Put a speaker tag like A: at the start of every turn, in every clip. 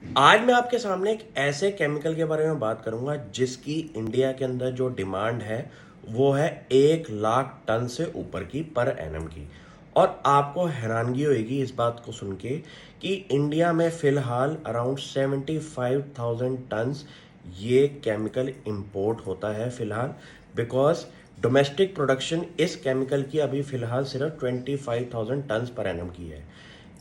A: आज मैं आपके सामने एक ऐसे केमिकल के बारे में बात करूंगा जिसकी इंडिया के अंदर जो डिमांड है वो है 1 लाख टन से ऊपर की पर एनम की। और आपको हैरानगी होगी इस बात को सुन के कि इंडिया में फिलहाल अराउंड 75,000 टन्स ये केमिकल इंपोर्ट होता है फिलहाल। बिकॉज डोमेस्टिक प्रोडक्शन इस केमिकल की अभी फिलहाल सिर्फ 25,000 टन्स पर एनम की है।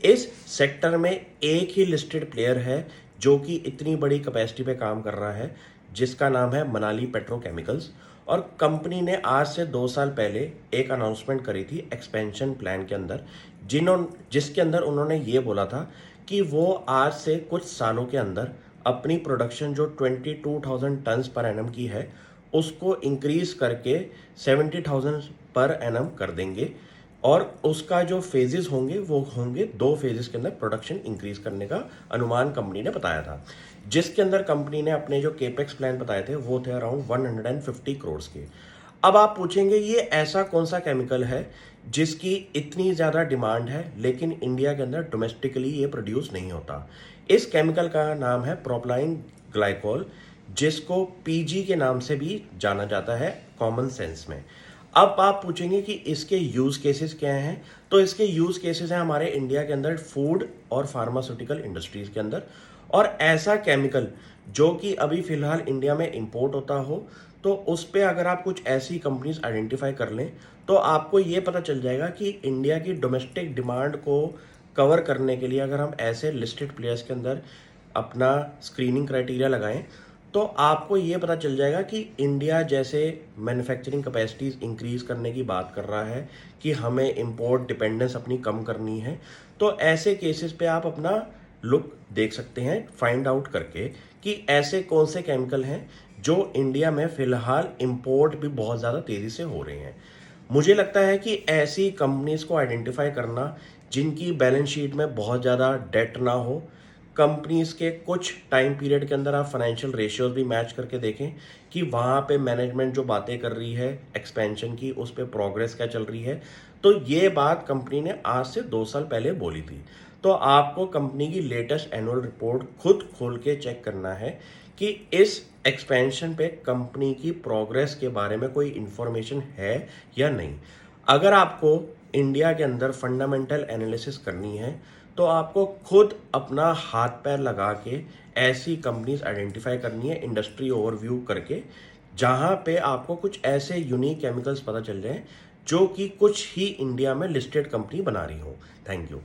A: इस सेक्टर में एक ही लिस्टेड प्लेयर है जो कि इतनी बड़ी कैपेसिटी पे काम कर रहा है, जिसका नाम है मनाली पेट्रोकेमिकल्स। और कंपनी ने आज से 2 साल पहले एक अनाउंसमेंट करी थी एक्सपेंशन प्लान के अंदर, जिसके अंदर उन्होंने ये बोला था कि वो आज से कुछ सालों के अंदर अपनी प्रोडक्शन जो 22,000 टन्स पर एनम की है उसको इंक्रीज करके 70,000 पर एनम कर देंगे। और उसका जो फेजेस होंगे वो होंगे 2 फेजेस के अंदर प्रोडक्शन इंक्रीज करने का अनुमान कंपनी ने बताया था। जिसके अंदर कंपनी ने अपने जो केपेक्स प्लान बताए थे वो थे अराउंड 150 करोड़ के। अब आप पूछेंगे ये ऐसा कौन सा केमिकल है जिसकी इतनी ज़्यादा डिमांड है लेकिन इंडिया के अंदर डोमेस्टिकली ये प्रोड्यूस नहीं होता। इस केमिकल का नाम है प्रोपलाइन ग्लाइकोल, जिसको पीजी के नाम से भी जाना जाता है कॉमन सेंस में। अब आप पूछेंगे कि इसके यूज़ केसेस क्या हैं, तो इसके यूज़ केसेस हैं हमारे इंडिया के अंदर फूड और फार्मास्यूटिकल इंडस्ट्रीज के अंदर। और ऐसा केमिकल जो कि अभी फिलहाल इंडिया में इंपोर्ट होता हो, तो उस पर अगर आप कुछ ऐसी कंपनीज आइडेंटिफाई कर लें तो आपको ये पता चल जाएगा कि इंडिया की डोमेस्टिक डिमांड को कवर करने के लिए अगर हम ऐसे लिस्टेड प्लेयर्स के अंदर अपना स्क्रीनिंग क्राइटेरिया लगाएं तो आपको ये पता चल जाएगा कि इंडिया जैसे मैन्युफैक्चरिंग कैपेसिटीज़ इंक्रीज़ करने की बात कर रहा है कि हमें इंपोर्ट डिपेंडेंस अपनी कम करनी है। तो ऐसे केसेस पे आप अपना लुक देख सकते हैं फाइंड आउट करके कि ऐसे कौन से केमिकल हैं जो इंडिया में फ़िलहाल इंपोर्ट भी बहुत ज़्यादा तेज़ी से हो रहे हैं। मुझे लगता है कि ऐसी कंपनीज को आइडेंटिफाई करना जिनकी बैलेंस शीट में बहुत ज़्यादा डेट ना हो, कंपनीज के कुछ टाइम पीरियड के अंदर आप फाइनेंशियल रेशियोज भी मैच करके देखें कि वहाँ पे मैनेजमेंट जो बातें कर रही है एक्सपेंशन की उस पर प्रोग्रेस क्या चल रही है। तो ये बात कंपनी ने आज से 2 साल पहले बोली थी। तो आपको कंपनी की लेटेस्ट एनुअल रिपोर्ट खुद खोल के चेक करना है कि इस एक्सपेंशन पे कंपनी की प्रोग्रेस के बारे में कोई इन्फॉर्मेशन है या नहीं। अगर आपको इंडिया के अंदर फंडामेंटल एनालिसिस करनी है तो आपको खुद अपना हाथ पैर लगा के ऐसी कंपनीज आइडेंटिफाई करनी है इंडस्ट्री ओवरव्यू करके, जहां पे आपको कुछ ऐसे यूनिक केमिकल्स पता चल जाए जो कि कुछ ही इंडिया में लिस्टेड कंपनी बना रही हो। Thank you.